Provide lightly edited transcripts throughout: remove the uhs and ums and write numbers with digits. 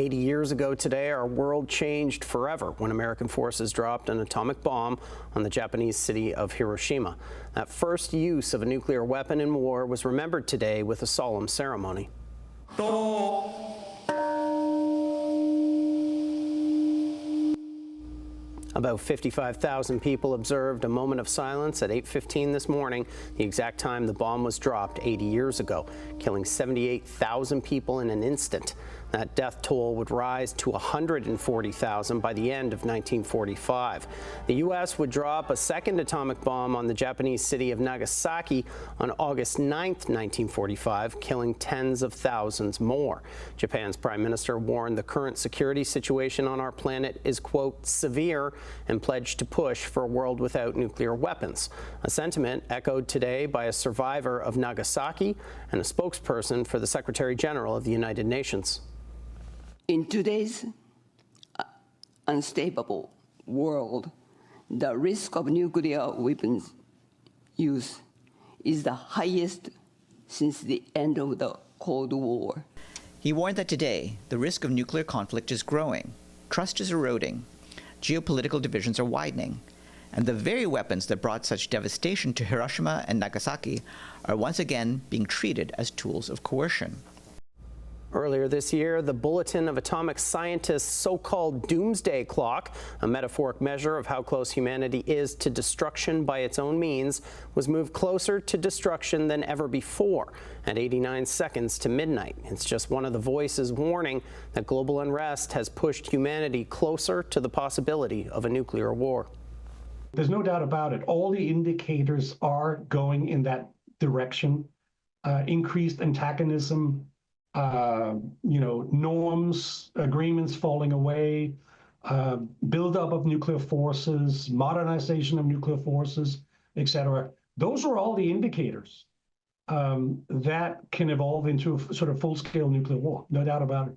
80 years ago today, our world changed forever when American forces dropped an atomic bomb on the Japanese city of Hiroshima. That first use of a nuclear weapon in war was remembered today with a solemn ceremony. About 55,000 people observed a moment of silence at 8:15 this morning, the exact time the bomb was dropped 80 years ago, killing 78,000 people in an instant. That death toll would rise to 140,000 by the end of 1945. The U.S. would drop a second atomic bomb on the Japanese city of Nagasaki on August 9, 1945, killing tens of thousands more. Japan's prime minister warned the current security situation on our planet is, quote, severe, and pledged to push for a world without nuclear weapons, a sentiment echoed today by a survivor of Nagasaki and a spokesperson for the Secretary General of the United Nations. In today's unstable world, the risk of nuclear weapons use is the highest since the end of the Cold War. He warned that today, the risk of nuclear conflict is growing, trust is eroding, geopolitical divisions are widening, and the very weapons that brought such devastation to Hiroshima and Nagasaki are once again being treated as tools of coercion. Earlier this year, the Bulletin of Atomic Scientists' so-called doomsday clock, a metaphoric measure of how close humanity is to destruction by its own means, was moved closer to destruction than ever before at 89 seconds to midnight. It's just one of the voices warning that global unrest has pushed humanity closer to the possibility of a nuclear war. There's no doubt about it. All the indicators are going in that direction. Increased antagonism, norms, agreements falling away, buildup of nuclear forces, modernization of nuclear forces, etc. Those are all the indicators that can evolve into a sort of full-scale nuclear war, no doubt about it.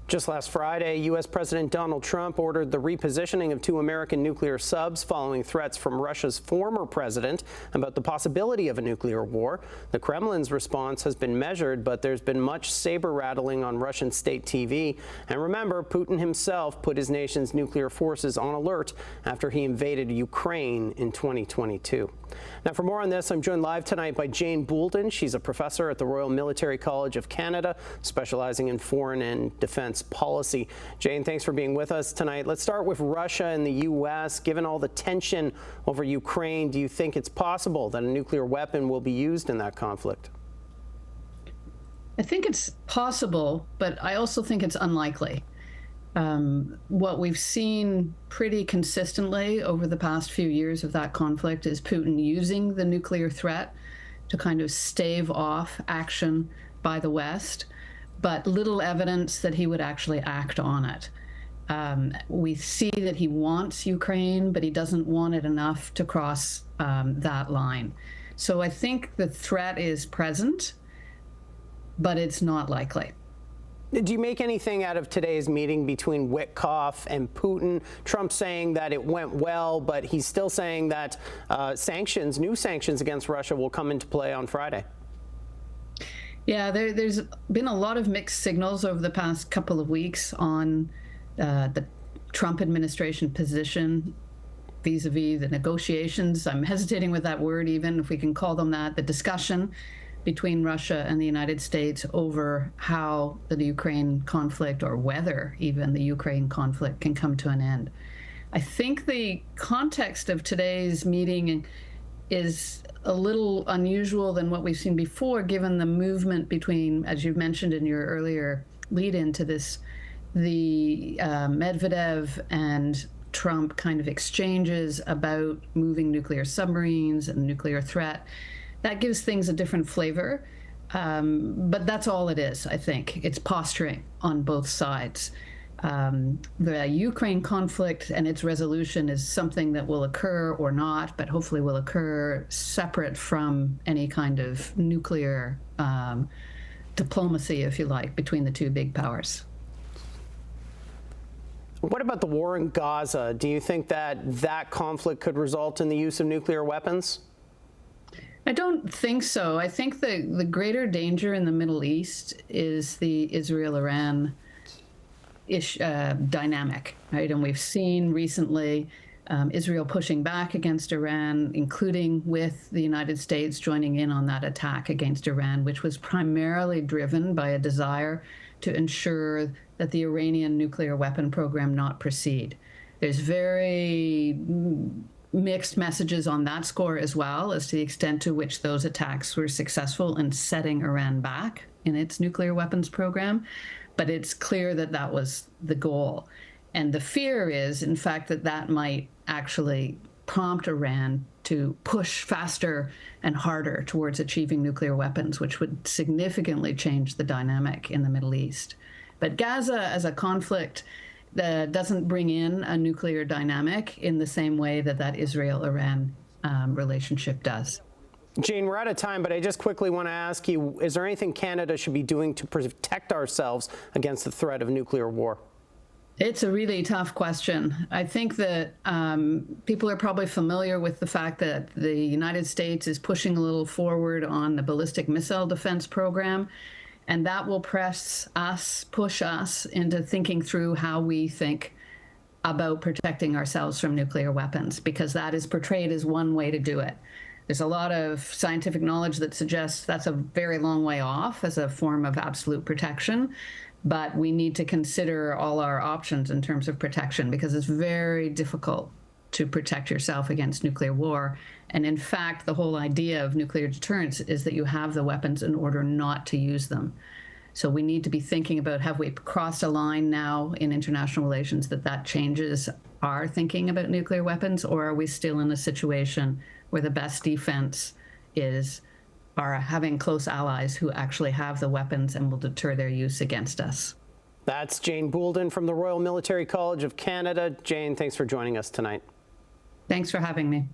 Just last Friday, U.S. President Donald Trump ordered the repositioning of 2 American nuclear subs following threats from Russia's former president about the possibility of a nuclear war. The Kremlin's response has been measured, but there's been much saber-rattling on Russian state TV. And remember, Putin himself put his nation's nuclear forces on alert after he invaded Ukraine in 2022. Now, for more on this, I'm joined live tonight by Jane Boulden. She's a professor at the Royal Military College of Canada, specializing in foreign and defense policy. Jane, thanks for being with us tonight. Let's start with Russia and the U.S. Given all the tension over Ukraine, do you think it's possible that a nuclear weapon will be used in that conflict? I think it's possible, but I also think it's unlikely. What we've seen pretty consistently over the past few years of that conflict is Putin using the nuclear threat to kind of stave off action by the West, but little evidence that he would actually act on it. We see that he wants Ukraine, but he doesn't want it enough to cross that line. So I think the threat is present, but it's not likely. Do you make anything out of today's meeting between Witkoff and Putin? Trump saying that it went well, but he's still saying that new sanctions against Russia will come into play on Friday. Yeah, there's been a lot of mixed signals over the past couple of weeks on the Trump administration position vis-a-vis the negotiations. I'm hesitating with that word, even if we can call them that, the discussion between Russia and the United States over how the Ukraine conflict, or whether even the Ukraine conflict, can come to an end. I think the context of today's meeting is a little unusual than what we've seen before, given the movement between, as you mentioned in your earlier lead into this, the Medvedev and Trump kind of exchanges about moving nuclear submarines and nuclear threat. That gives things a different flavor, but that's all it is, I think. It's posturing on both sides. The Ukraine conflict and its resolution is something that will occur or not, but hopefully will occur separate from any kind of nuclear diplomacy, if you like, between the two big powers. What about the war in Gaza? Do you think that conflict could result in the use of nuclear weapons? I don't think so. I think the greater danger in the Middle East is the Israel-Iran dynamic, right? And we've seen recently Israel pushing back against Iran, including with the United States joining in on that attack against Iran, which was primarily driven by a desire to ensure that the Iranian nuclear weapon program not proceed. There's very mixed messages on that score as well, as to the extent to which those attacks were successful in setting Iran back in its nuclear weapons program. But it's clear that that was the goal. And the fear is, in fact, that that might actually prompt Iran to push faster and harder towards achieving nuclear weapons, which would significantly change the dynamic in the Middle East. But Gaza as a conflict doesn't bring in a nuclear dynamic in the same way that that Israel-Iran relationship does. Jane, we're out of time, but I just quickly want to ask you, is there anything Canada should be doing to protect ourselves against the threat of nuclear war? It's a really tough question. I think that people are probably familiar with the fact that the United States is pushing a little forward on the ballistic missile defense program, and that will push us into thinking through how we think about protecting ourselves from nuclear weapons, because that is portrayed as one way to do it. There's a lot of scientific knowledge that suggests that's a very long way off as a form of absolute protection. But we need to consider all our options in terms of protection, because it's very difficult to protect yourself against nuclear war. And in fact, the whole idea of nuclear deterrence is that you have the weapons in order not to use them. So we need to be thinking about, have we crossed a line now in international relations that changes our thinking about nuclear weapons, or are we still in a situation where the best defense is having close allies who actually have the weapons and will deter their use against us? That's Jane Boulden from the Royal Military College of Canada. Jane, thanks for joining us tonight. Thanks for having me.